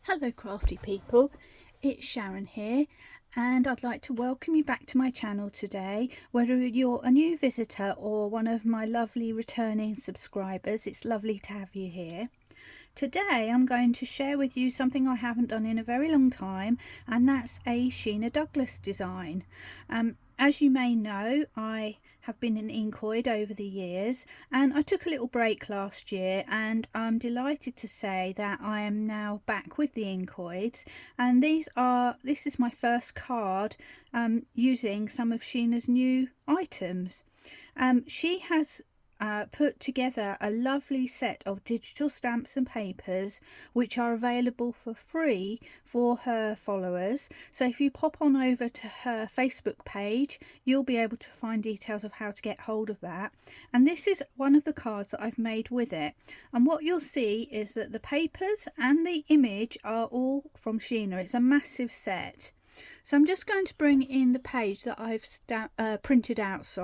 Hello crafty people, it's Sharon here and I'd like to welcome you back to my channel today. Whether you're a new visitor or one of my lovely returning subscribers, it's lovely to have you here. Today I'm going to share with you something I haven't done in a very long time, and that's a Sheena Douglass design. As you may know, I have been an inkoid over the years, and I took a little break last year, and I'm delighted to say that I am now back with the inkoids, and this is my first card using some of Sheena's new items. She has put together a lovely set of digital stamps and papers which are available for free for her followers. So if you pop on over to her Facebook page, you'll be able to find details of how to get hold of that. And this is one of the cards that I've made with it. And what you'll see is that the papers and the image are all from Sheena. It's a massive set. So I'm just going to bring in the page that I've printed out,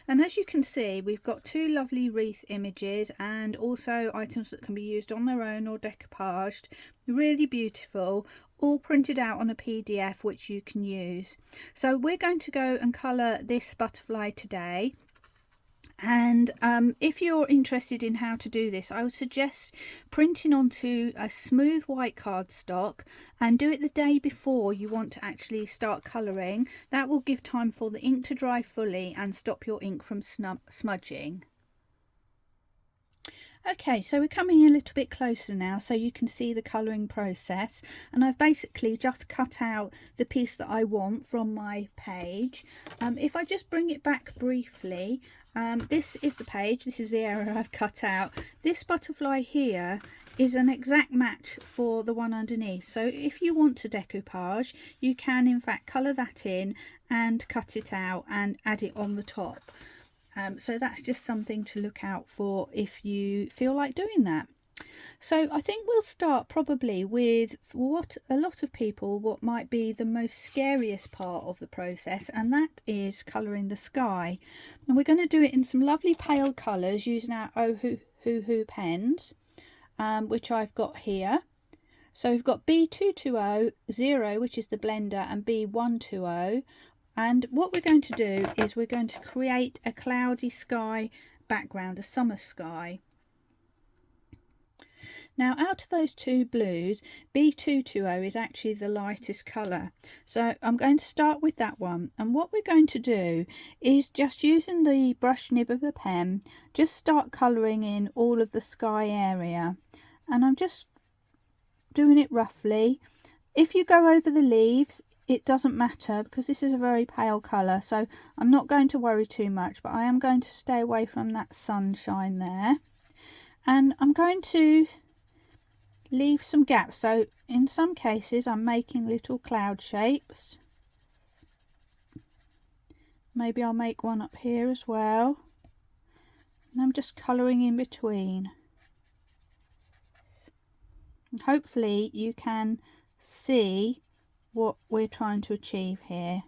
and as you can see, we've got two lovely wreath images and also items that can be used on their own or decoupaged. Really beautiful, all printed out on a PDF which you can use. So we're going to go and colour this butterfly today. And if you're interested in how to do this, I would suggest printing onto a smooth white cardstock and do it the day before you want to actually start colouring. That will give time for the ink to dry fully and stop your ink from smudging. Okay, so we're coming a little bit closer now so you can see the colouring process, and I've basically just cut out the piece that I want from my page. If I just bring it back briefly, this is the page, this is the area I've cut out. This butterfly here is an exact match for the one underneath, so if you want to decoupage, you can in fact colour that in and cut it out and add it on the top. So that's just something to look out for if you feel like doing that. So I think we'll start probably with what a lot of people what might be the most scariest part of the process, and that is colouring the sky. And we're going to do it in some lovely pale colours using our ohuhu pens, which I've got here. So we've got B220, which is the blender, and B120. And what we're going to do is we're going to create a cloudy sky background, a summer sky. Now out of those two blues, B220 is actually the lightest colour. So I'm going to start with that one. And what we're going to do is just using the brush nib of the pen, just start colouring in all of the sky area. And I'm just doing it roughly. If you go over the leaves, it doesn't matter because this is a very pale colour, so I'm not going to worry too much, but I am going to stay away from that sunshine there. And I'm going to leave some gaps, so in some cases I'm making little cloud shapes. Maybe I'll make one up here as well. And I'm just colouring in between. And hopefully you can see what we're trying to achieve here.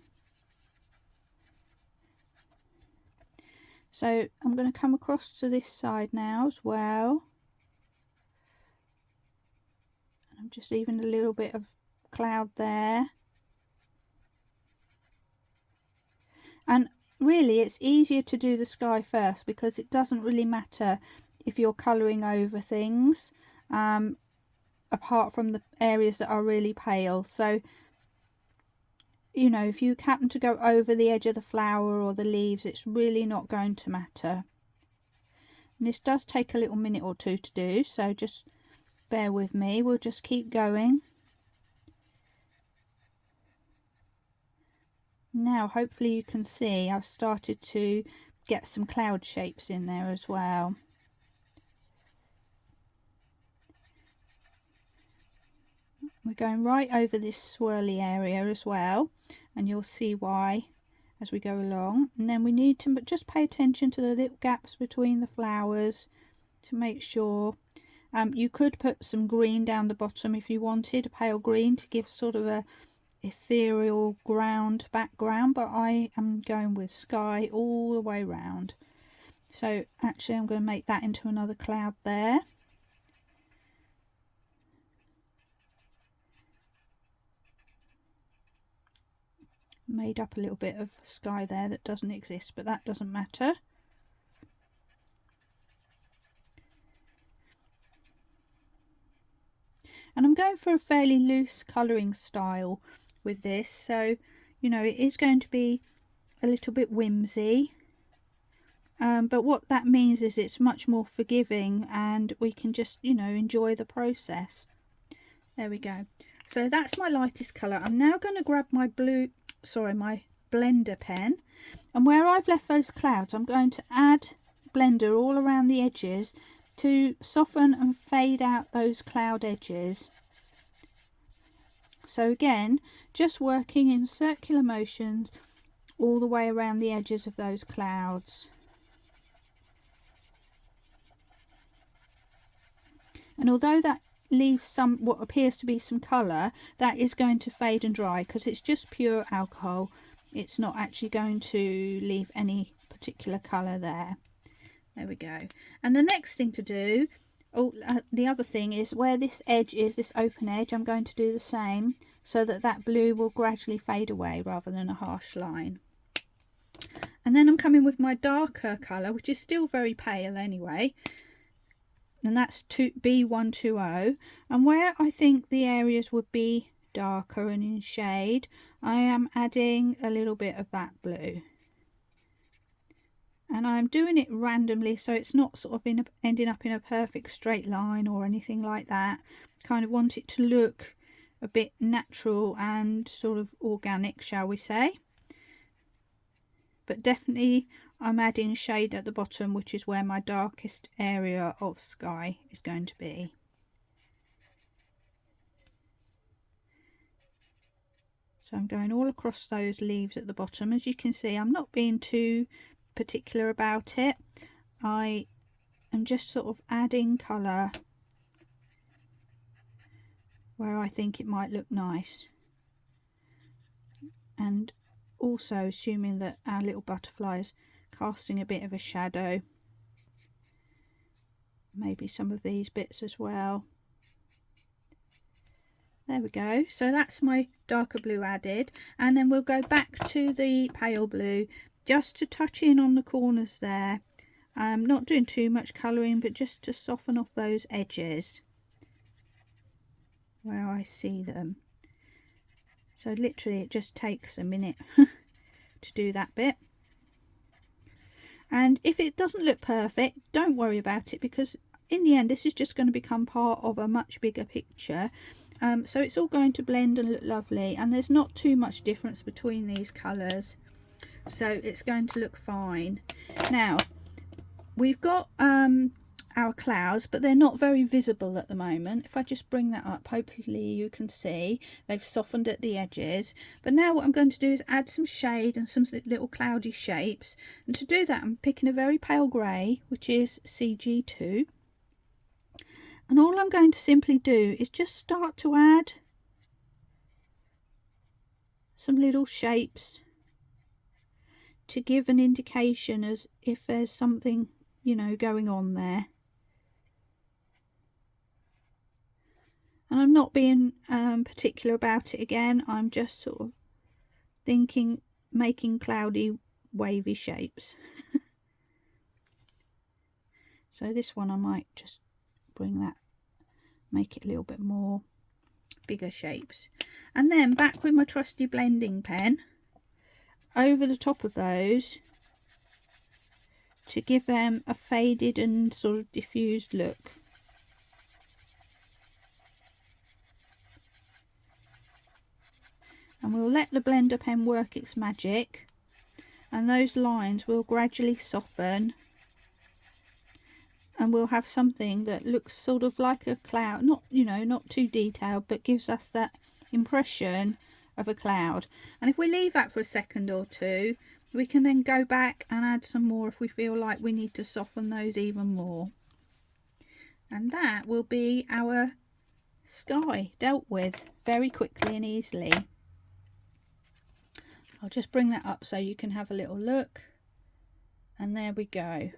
So I'm going to come across to this side now as well. I'm just leaving a little bit of cloud there. And really it's easier to do the sky first because it doesn't really matter if you're colouring over things, apart from the areas that are really pale. So you know, if you happen to go over the edge of the flower or the leaves, it's really not going to matter. And this does take a little minute or two to do, so just bear with me. We'll just keep going. Now hopefully you can see I've started to get some cloud shapes in there as well. We're going right over this swirly area as well, and you'll see why as we go along. And then we need to just pay attention to the little gaps between the flowers to make sure. You could put some green down the bottom if you wanted, a pale green, to give sort of a ethereal background, but I am going with sky all the way round. So actually I'm going to make that into another cloud there. made up a little bit of sky there that doesn't exist, but that doesn't matter. And I'm going for a fairly loose colouring style with this, so you know it is going to be a little bit whimsy, but what that means is it's much more forgiving and we can just, you know, enjoy the process. There we go. So that's my lightest colour. I'm now going to grab my my blender pen, and where I've left those clouds I'm going to add blender all around the edges to soften and fade out those cloud edges. So again, just working in circular motions all the way around the edges of those clouds. And although that leaves some what appears to be some colour, that is going to fade and dry because it's just pure alcohol. It's not actually going to leave any particular colour there. There we go. And the next thing to do, the other thing is where this edge is, this open edge, I'm going to do the same so that that blue will gradually fade away rather than a harsh line. And then I'm coming with my darker colour, which is still very pale anyway, and that's B120. And where I think the areas would be darker and in shade, I am adding a little bit of that blue. And I'm doing it randomly, so it's not sort of ending up in a perfect straight line or anything like that. Kind of want it to look a bit natural and sort of organic, shall we say. But definitely I'm adding shade at the bottom, which is where my darkest area of sky is going to be. So I'm going all across those leaves at the bottom. As you can see, I'm not being too particular about it. I am just sort of adding colour where I think it might look nice, and also assuming that our little butterfly is casting a bit of a shadow, maybe some of these bits as well. There we go. So that's my darker blue added, and then we'll go back to the pale blue just to touch in on the corners there. Not doing too much colouring, but just to soften off those edges where I see them. So literally it just takes a minute to do that bit. And if it doesn't look perfect, don't worry about it, because in the end this is just going to become part of a much bigger picture. So it's all going to blend and look lovely, and there's not too much difference between these colours. So it's going to look fine. Now we've got our clouds, but they're not very visible at the moment. If I just bring that up, hopefully you can see they've softened at the edges. But now what I'm going to do is add some shade and some little cloudy shapes, and to do that I'm picking a very pale grey, which is CG2, and all I'm going to simply do is just start to add some little shapes to give an indication as if there's something, you know, going on there. And I'm not being particular about it again. I'm just sort of thinking, making cloudy, wavy shapes. So this one I might just bring that, make it a little bit more bigger shapes. And then back with my trusty blending pen over the top of those to give them a faded and sort of diffused look. And we'll let the blender pen work its magic, and those lines will gradually soften, and we'll have something that looks sort of like a cloud, not, you know, not too detailed, but gives us that impression of a cloud. And if we leave that for a second or two, we can then go back and add some more if we feel like we need to soften those even more. And that will be our sky dealt with very quickly and easily. I'll just bring that up so you can have a little look, and there we go.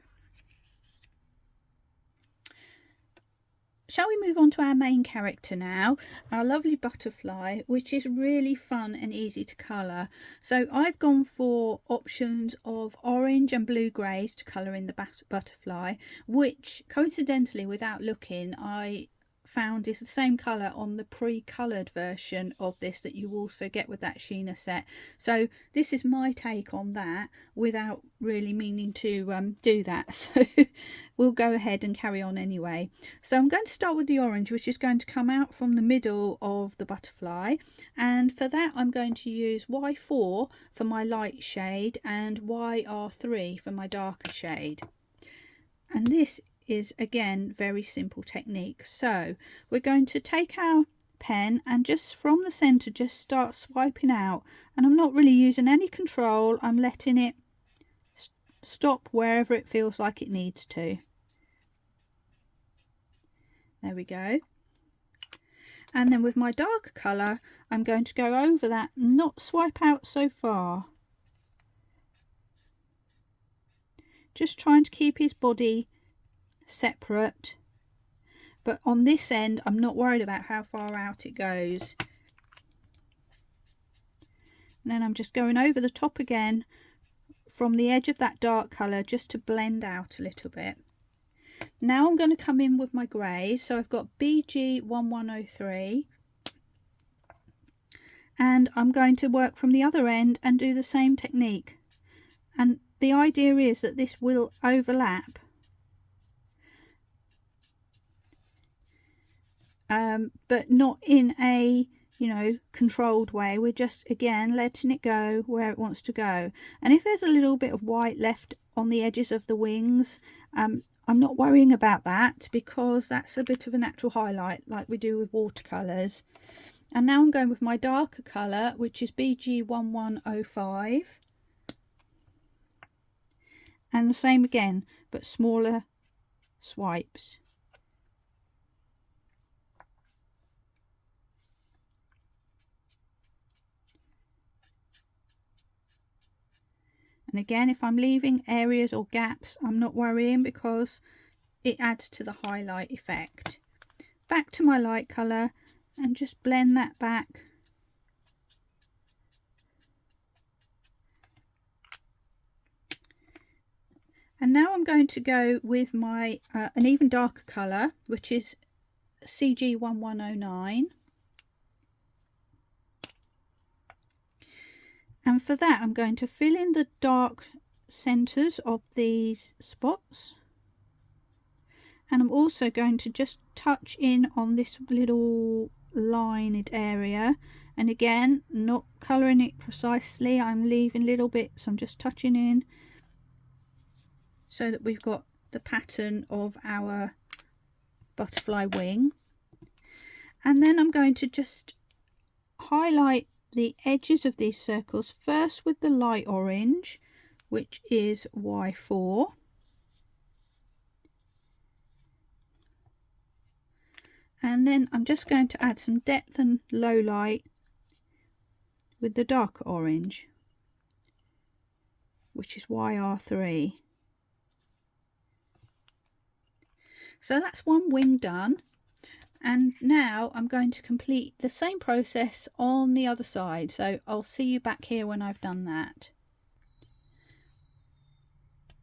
shall we move on to our main character now, our lovely butterfly, which is really fun and easy to colour. So I've gone for options of orange and blue greys to colour in the butterfly, which coincidentally, without looking, I found is the same colour on the pre-coloured version of this that you also get with that Sheena set. So this is my take on that without really meaning to do that. So we'll go ahead and carry on anyway. So I'm going to start with the orange, which is going to come out from the middle of the butterfly, and for that I'm going to use Y4 for my light shade and YR3 for my darker shade. And this is again very simple technique. So we're going to take our pen and just from the center just start swiping out, and I'm not really using any control, I'm letting it stop wherever it feels like it needs to. There we go. And then with my darker colour I'm going to go over that, not swipe out so far, just trying to keep his body separate, but on this end I'm not worried about how far out it goes. And then I'm just going over the top again from the edge of that dark colour just to blend out a little bit. Now I'm going to come in with my greys, so I've got BG1103, and I'm going to work from the other end and do the same technique, and the idea is that this will overlap. But not in a, controlled way. We're just again letting it go where it wants to go. And if there's a little bit of white left on the edges of the wings, I'm not worrying about that because that's a bit of a natural highlight like we do with watercolours. And now I'm going with my darker colour, which is BG1105, and the same again but smaller swipes. And again, if I'm leaving areas or gaps, I'm not worrying because it adds to the highlight effect. Back to my light colour and just blend that back. And now I'm going to go with my an even darker colour, which is CG1109. And for that I'm going to fill in the dark centres of these spots, and I'm also going to just touch in on this little lined area, and again not colouring it precisely, I'm leaving little bits, I'm just touching in so that we've got the pattern of our butterfly wing. And then I'm going to just highlight the edges of these circles first with the light orange, which is Y4, and then I'm just going to add some depth and low light with the dark orange, which is YR3. So that's one wing done. And now I'm going to complete the same process on the other side, so I'll see you back here when I've done that.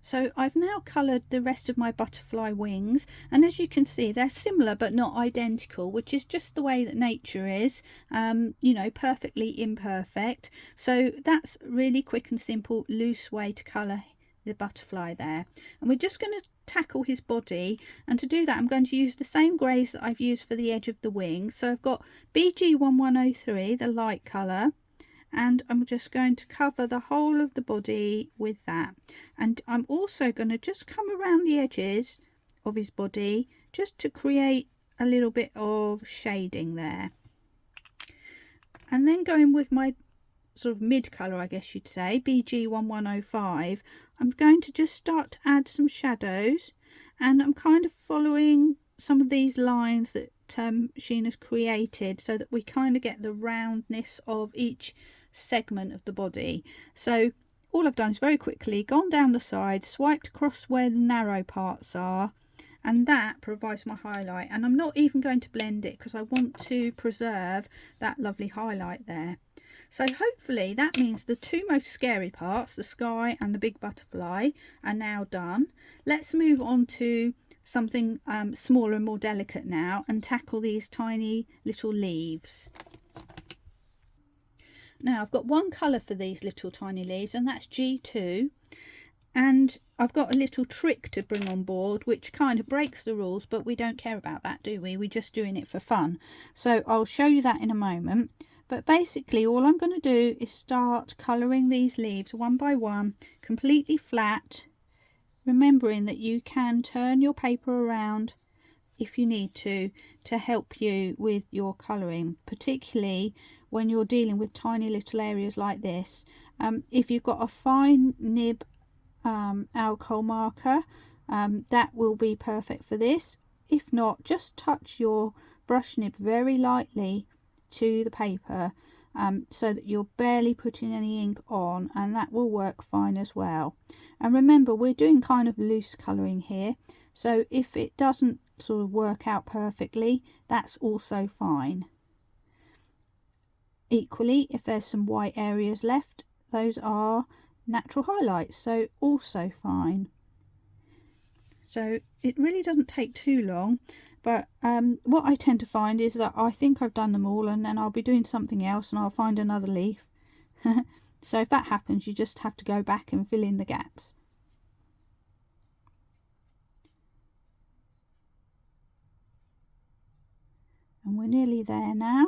So I've now coloured the rest of my butterfly wings, and as you can see they're similar but not identical, which is just the way that nature is, perfectly imperfect. So that's really quick and simple, loose way to colour the butterfly there. And we're just going to tackle his body, and to do that I'm going to use the same greys that I've used for the edge of the wing. So I've got BG1103, the light colour, and I'm just going to cover the whole of the body with that. And I'm also going to just come around the edges of his body just to create a little bit of shading there. And then going with my sort of mid colour, I guess you'd say, BG1105, I'm going to just start to add some shadows, and I'm kind of following some of these lines that Sheena's created so that we kind of get the roundness of each segment of the body. So all I've done is very quickly gone down the side, swiped across where the narrow parts are, and that provides my highlight. And I'm not even going to blend it because I want to preserve that lovely highlight there. So hopefully that means the two most scary parts, the sky and the big butterfly, are now done. Let's move on to something smaller and more delicate now and tackle these tiny little leaves. Now I've got one colour for these little tiny leaves, and that's G2, and I've got a little trick to bring on board which kind of breaks the rules, but we don't care about that, do we? We're just doing it for fun. So I'll show you that in a moment, but basically all I'm going to do is start colouring these leaves one by one, completely flat, remembering that you can turn your paper around if you need to help you with your colouring, particularly when you're dealing with tiny little areas like this. If you've got a fine nib alcohol marker, that will be perfect for this. If not, just touch your brush nib very lightly to the paper, so that you're barely putting any ink on, and that will work fine as well. And remember, we're doing kind of loose colouring here, so if it doesn't sort of work out perfectly, that's also fine. Equally, if there's some white areas left, those are natural highlights, so also fine. So it really doesn't take too long, but what I tend to find is that I think I've done them all, and then I'll be doing something else and I'll find another leaf. So if that happens, you just have to go back and fill in the gaps. And we're nearly there now.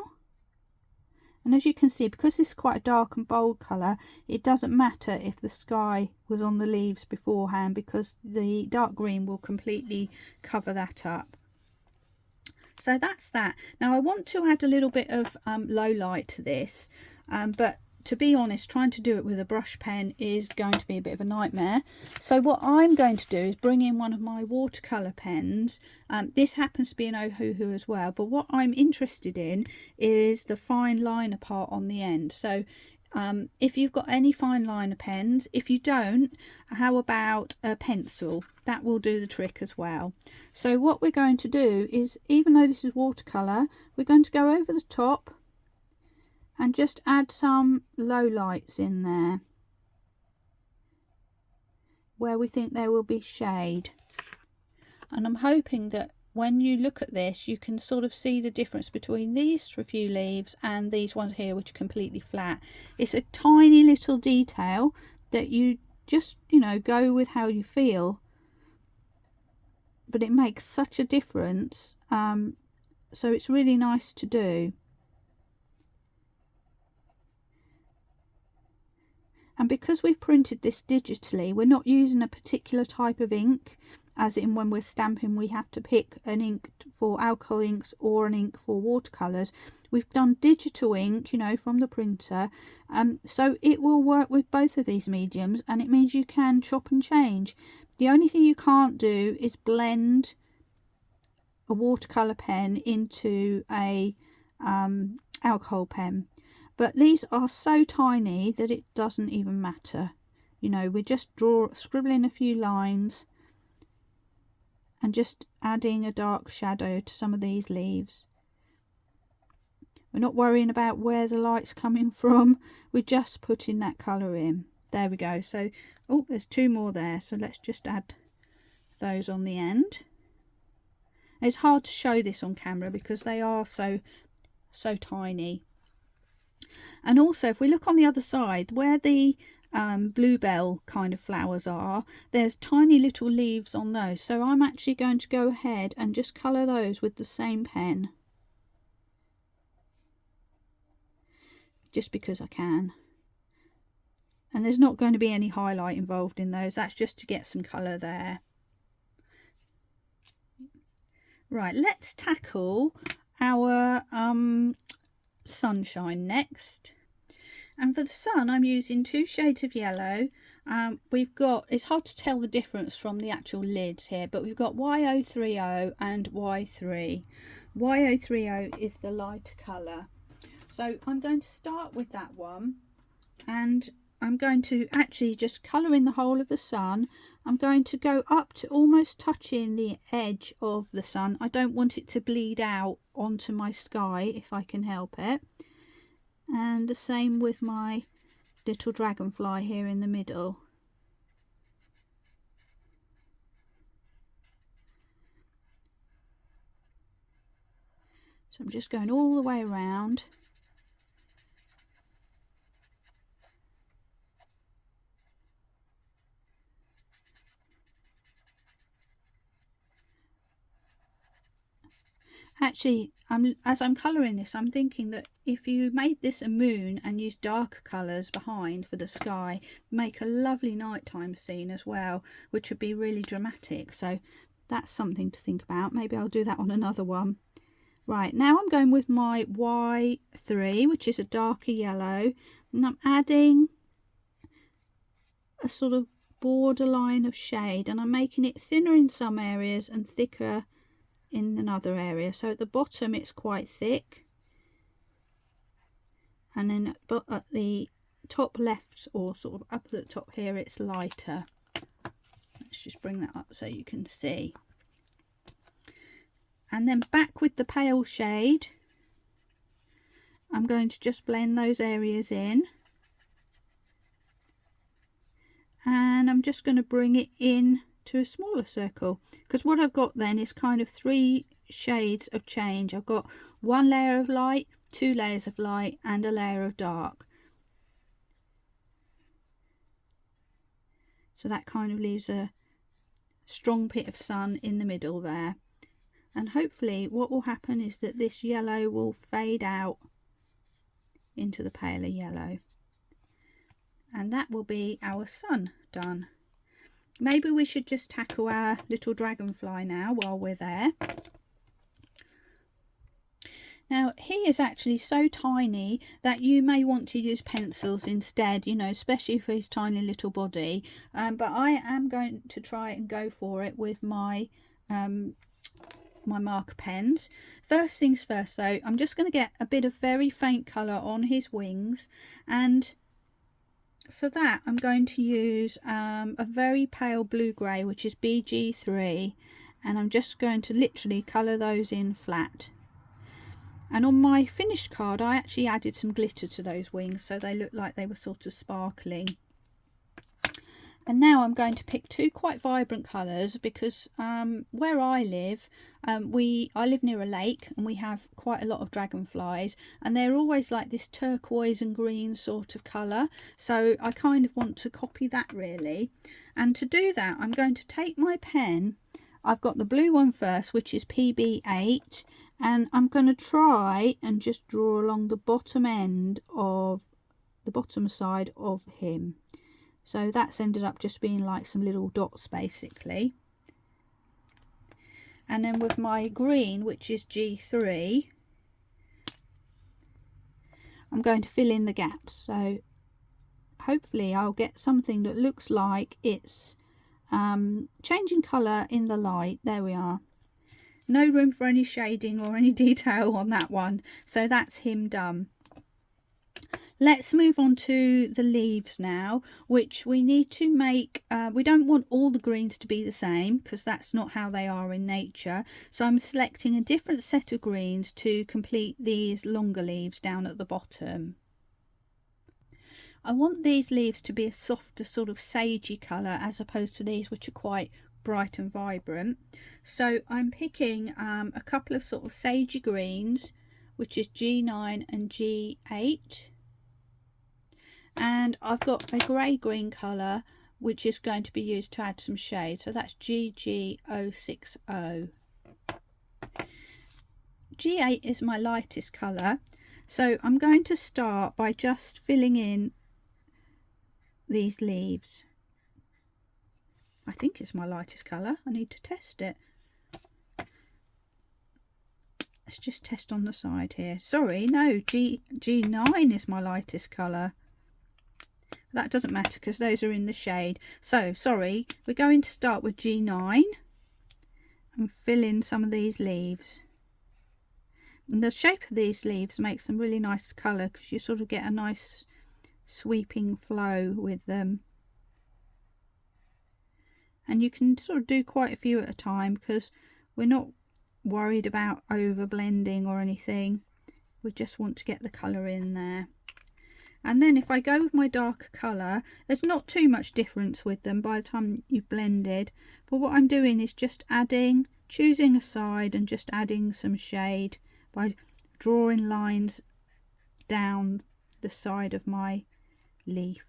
And as you can see, because this is quite a dark and bold colour, it doesn't matter if the sky was on the leaves beforehand, because the dark green will completely cover that up. So that's that. Now I want to add a little bit of low light to this, but to be honest, trying to do it with a brush pen is going to be a bit of a nightmare. So what I'm going to do is bring in one of my watercolour pens. This happens to be an ohuhu as well, but what I'm interested in is the fine liner part on the end. So if you've got any fine liner pens, if you don't, how about a pencil? That will do the trick as well. So what we're going to do is, even though this is watercolour, we're going to go over the top and just add some low lights in there where we think there will be shade. And I'm hoping that when you look at this, you can sort of see the difference between these few leaves and these ones here, which are completely flat. It's a tiny little detail that you just, you know, go with how you feel, but it makes such a difference. So it's really nice to do. And because we've printed this digitally, we're not using a particular type of ink, as in when we're stamping we have to pick an ink for alcohol inks or an ink for watercolours. We've done digital ink, you know, from the printer, so it will work with both of these mediums, and it means you can chop and change. The only thing you can't do is blend a watercolour pen into a alcohol pen. But these are so tiny that it doesn't even matter. You know, we're just scribbling a few lines and just adding a dark shadow to some of these leaves. We're not worrying about where the light's coming from. We're just putting that colour in. There we go. So, oh, there's two more there. So let's just add those on the end. It's hard to show this on camera because they are so tiny. And also, if we look on the other side, where the bluebell kind of flowers are, there's tiny little leaves on those. So I'm actually going to go ahead and just colour those with the same pen, just because I can. And there's not going to be any highlight involved in those. That's just to get some colour there. Right, let's tackle our sunshine next. And for the sun, I'm using two shades of yellow. We've got, it's hard to tell the difference from the actual lids here, but we've got Y030 and Y3. Y030 is the lighter colour. So I'm going to start with that one, and I'm going to actually just colour in the whole of the sun. I'm going to go up to almost touching the edge of the sun. I don't want it to bleed out onto my sky if I can help it. And the same with my little dragonfly here in the middle. So I'm just going all the way around. Actually, as I'm colouring this, I'm thinking that if you made this a moon and used darker colours behind for the sky, make a lovely nighttime scene as well, which would be really dramatic. So that's something to think about. Maybe I'll do that on another one. Right, now I'm going with my Y3, which is a darker yellow, and I'm adding a sort of borderline of shade, and I'm making it thinner in some areas and thicker in another area. So at the bottom it's quite thick, and then at the top left, or sort of up at the top here, it's lighter. Let's just bring that up so you can see. And then back with the pale shade, I'm going to just blend those areas in, and I'm just going to bring it in to a smaller circle, because what I've got then is kind of 3 shades of change. I've got 1 layer of light, 2 layers of light, and a layer of dark. So that kind of leaves a strong bit of sun in the middle there. And hopefully what will happen is that this yellow will fade out into the paler yellow, and that will be our sun done. Maybe we should just tackle our little dragonfly now while we're there. Now he is actually so tiny that you may want to use pencils instead, you know, especially for his tiny little body. But I am going to try and go for it with my my marker pens. First things first though, I'm just going to get a bit of very faint colour on his wings, and for that I'm going to use a very pale blue grey, which is BG3, and I'm just going to literally colour those in flat. And on my finished card I actually added some glitter to those wings so they look like they were sort of sparkling. And now I'm going to pick 2 quite vibrant colours, because where I live, I live near a lake and we have quite a lot of dragonflies, and they're always like this turquoise and green sort of colour. So I kind of want to copy that really. And to do that I'm going to take my pen. I've got the blue one first, which is PB8, and I'm going to try and just draw along the bottom end of the bottom side of him. So that's ended up just being like some little dots basically. And then with my green, which is G3, I'm going to fill in the gaps. So hopefully I'll get something that looks like it's changing colour in the light. There we are. No room for any shading or any detail on that one. So that's him done. Let's move on to the leaves now, which we need to make. We don't want all the greens to be the same, because that's not how they are in nature. So I'm selecting a different set of greens to complete these longer leaves down at the bottom. I want these leaves to be a softer sort of sagey colour, as opposed to these which are quite bright and vibrant. So I'm picking a couple of sort of sagey greens, which is G9 and G8. And I've got a grey-green colour, which is going to be used to add some shade. So that's GG060. G8 is my lightest colour. So I'm going to start by just filling in these leaves. I think it's my lightest colour. I need to test it. Let's just test on the side here. Sorry, no, G9 is my lightest colour. That doesn't matter because those are in the shade. So, sorry, we're going to start with G9 and fill in some of these leaves. And the shape of these leaves makes them really nice colour, because you sort of get a nice sweeping flow with them. and you can sort of do quite a few at a time because we're not worried about over blending or anything. We just want to get the colour in there. And then if I go with my darker colour, there's not too much difference with them by the time you've blended, but what I'm doing is just adding, choosing a side and just adding some shade by drawing lines down the side of my leaf.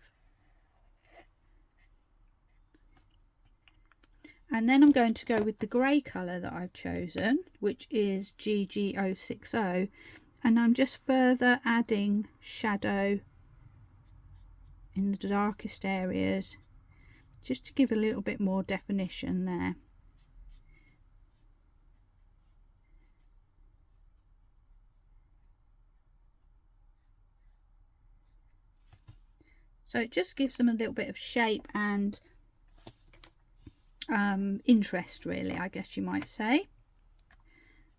And then I'm going to go with the grey colour that I've chosen, which is GG060, and I'm just further adding shadow in the darkest areas just to give a little bit more definition there. So it just gives them a little bit of shape and interest, really, I guess you might say.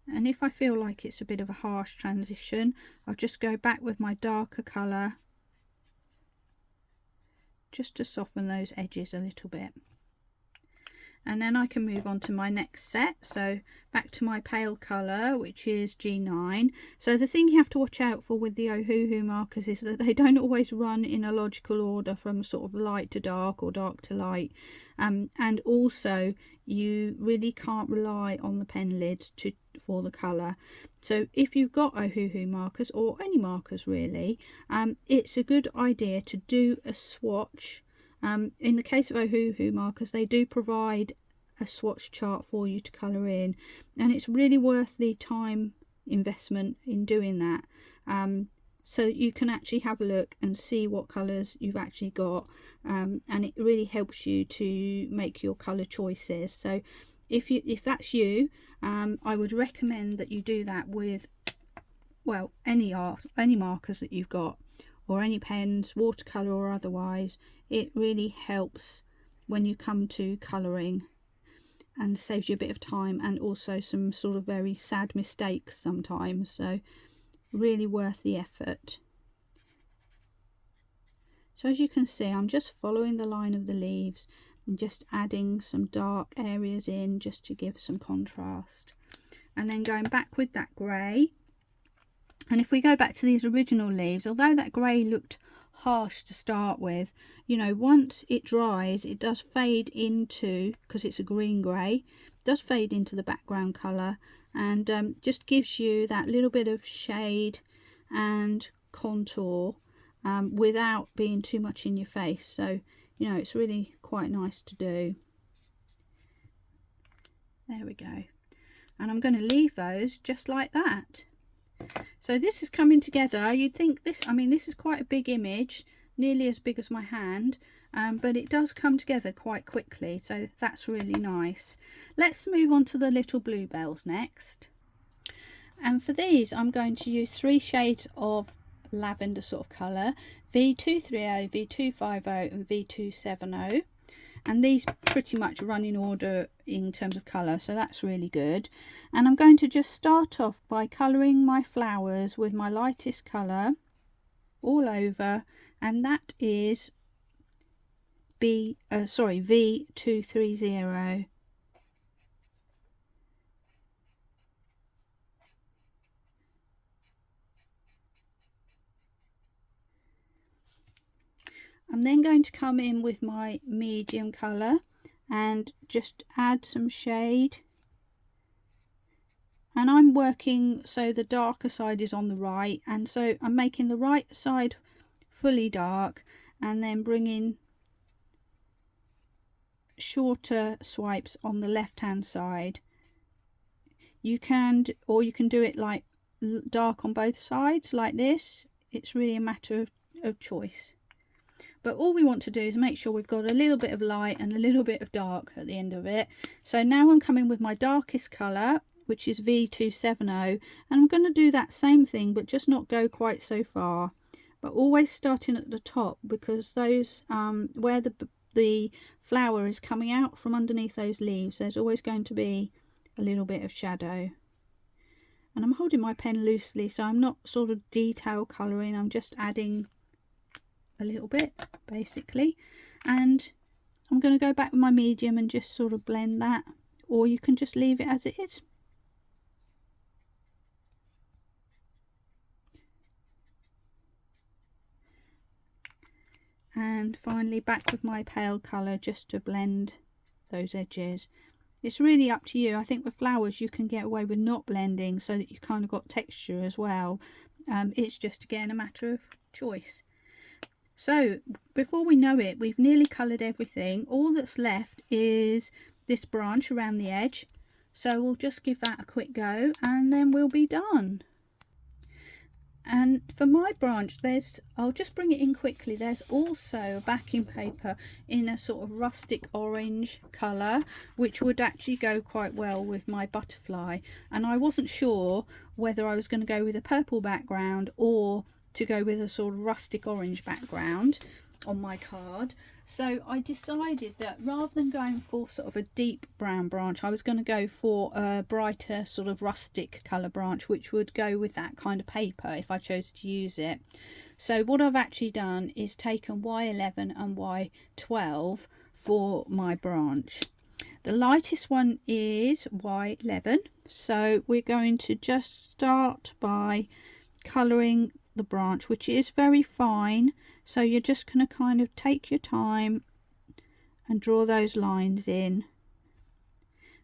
And if I feel like it's a bit of a harsh transition, I'll just go back with my darker colour just to soften those edges a little bit. And then I can move on to my next set. So back to my pale colour, which is G9. So the thing you have to watch out for with the Ohuhu markers is that they don't always run in a logical order from sort of light to dark or dark to light. And also you really can't rely on the pen lids for the colour. So if you've got Ohuhu markers, or any markers really, it's a good idea to do a swatch. In the case of Ohuhu markers, they do provide a swatch chart for you to colour in, and it's really worth the time investment in doing that, so you can actually have a look and see what colours you've actually got, and it really helps you to make your colour choices. So if that's you, I would recommend that you do that with, well, any markers that you've got, or any pens, watercolour or otherwise. It really helps when you come to colouring and saves you a bit of time and also some sort of very sad mistakes sometimes. So really worth the effort. So as you can see, I'm just following the line of the leaves and just adding some dark areas in just to give some contrast, and then going back with that grey. And if we go back to these original leaves, although that grey looked harsh to start with, you know, once it dries, it does fade into, because it's a green grey, does fade into the background colour, and just gives you that little bit of shade and contour without being too much in your face. So, you know, it's really quite nice to do. There we go. And I'm going to leave those just like that. So this is coming together. You'd think this, I mean, this is quite a big image, nearly as big as my hand, but it does come together quite quickly, so that's really nice. Let's move on to the little bluebells next. And for these, I'm going to use 3 shades of lavender sort of colour, V230, V250 and V270. And these pretty much run in order in terms of colour, so that's really good. And I'm going to just start off by colouring my flowers with my lightest colour all over, and that is V230. I'm then going to come in with my medium colour and just add some shade, and I'm working so the darker side is on the right, and so I'm making the right side fully dark and then bringing shorter swipes on the left hand side. You can do it like dark on both sides like this. It's really a matter of choice. But all we want to do is make sure we've got a little bit of light and a little bit of dark at the end of it. So now I'm coming with my darkest colour, which is V270, and I'm going to do that same thing but just not go quite so far, but always starting at the top, because those where the flower is coming out from underneath those leaves, there's always going to be a little bit of shadow. And I'm holding my pen loosely, so I'm not sort of detail colouring, I'm just adding a little bit basically. And I'm going to go back with my medium and just sort of blend that, or you can just leave it as it is. And finally back with my pale colour just to blend those edges. It's really up to you. I think with flowers you can get away with not blending so that you kind of got texture as well. It's just again a matter of choice. So before we know it, we've nearly coloured everything. All that's left is this branch around the edge. So we'll just give that a quick go and then we'll be done. And for my branch, I'll just bring it in quickly, there's also a backing paper in a sort of rustic orange colour, which would actually go quite well with my butterfly. And I wasn't sure whether I was going to go with a purple background or to go with a sort of rustic orange background on my card. So I decided that rather than going for sort of a deep brown branch, I was going to go for a brighter sort of rustic colour branch, which would go with that kind of paper if I chose to use it. So what I've actually done is taken Y11 and Y12 for my branch. The lightest one is Y11, so we're going to just start by colouring the branch, which is very fine. So you're just going to kind of take your time and draw those lines in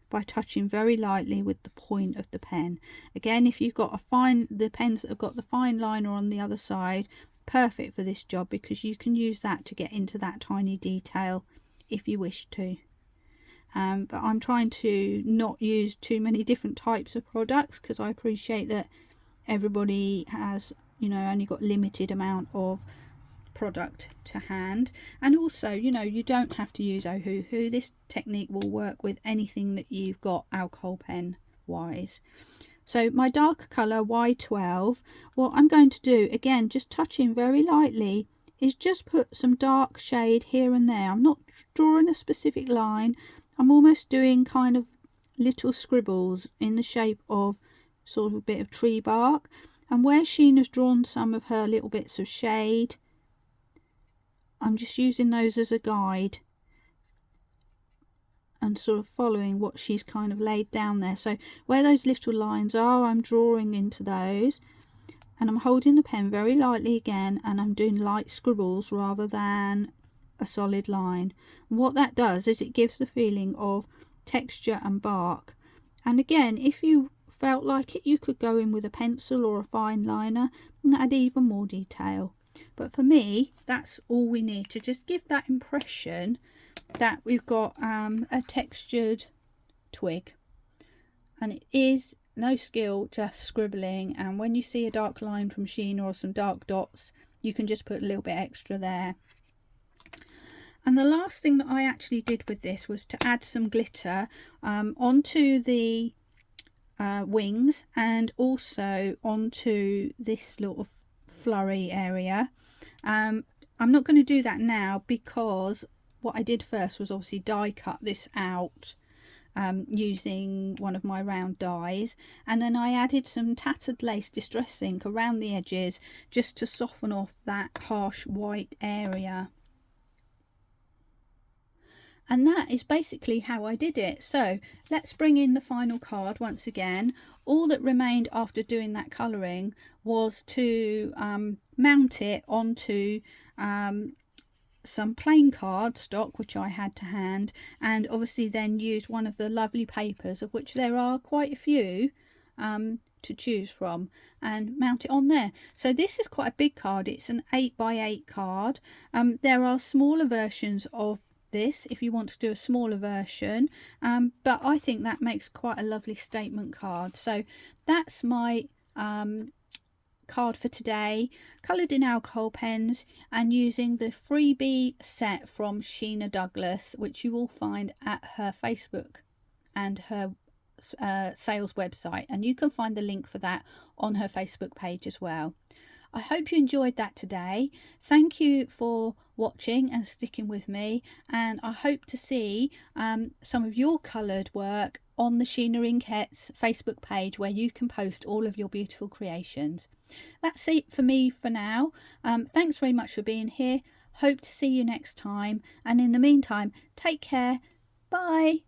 by touching very lightly with the point of the pen. Again, if you've got the pens that have got the fine liner on the other side, perfect for this job, because you can use that to get into that tiny detail if you wish to. But I'm trying to not use too many different types of products, because I appreciate that everybody has, you know, only got limited amount of product to hand. And also, you know, you don't have to use ohuhu. This technique will work with anything that you've got alcohol pen wise. So my dark colour Y12, what I'm going to do, again just touching very lightly, is just put some dark shade here and there. I'm not drawing a specific line, I'm almost doing kind of little scribbles in the shape of sort of a bit of tree bark. And where Sheena's drawn some of her little bits of shade, I'm just using those as a guide and sort of following what she's kind of laid down there. So where those little lines are, I'm drawing into those, and I'm holding the pen very lightly again, and I'm doing light scribbles rather than a solid line. And what that does is it gives the feeling of texture and bark. And again, if you felt like it, you could go in with a pencil or a fine liner and add even more detail. But for me, that's all we need to just give that impression that we've got a textured twig. And it is no skill, just scribbling. And when you see a dark line from Sheena or some dark dots, you can just put a little bit extra there. And the last thing that I actually did with this was to add some glitter onto the wings and also onto this little flurry area. I'm not going to do that now, because what I did first was obviously die cut this out using one of my round dies, and then I added some tattered lace distress ink around the edges just to soften off that harsh white area. And that is basically how I did it. So let's bring in the final card once again. All that remained after doing that colouring was to mount it onto some plain card stock, which I had to hand, and obviously then use one of the lovely papers, of which there are quite a few to choose from, and mount it on there. So this is quite a big card. It's an 8x8 card. There are smaller versions of this if you want to do a smaller version, but I think that makes quite a lovely statement card. So that's my card for today, coloured in alcohol pens and using the freebie set from Sheena Douglass, which you will find at her Facebook and her sales website, and you can find the link for that on her Facebook page as well. I hope you enjoyed that today. Thank you for watching and sticking with me, and I hope to see some of your coloured work on the Sheena Inkettes Facebook page, where you can post all of your beautiful creations. That's it for me for now. Thanks very much for being here. Hope to see you next time, and in the meantime, take care. Bye.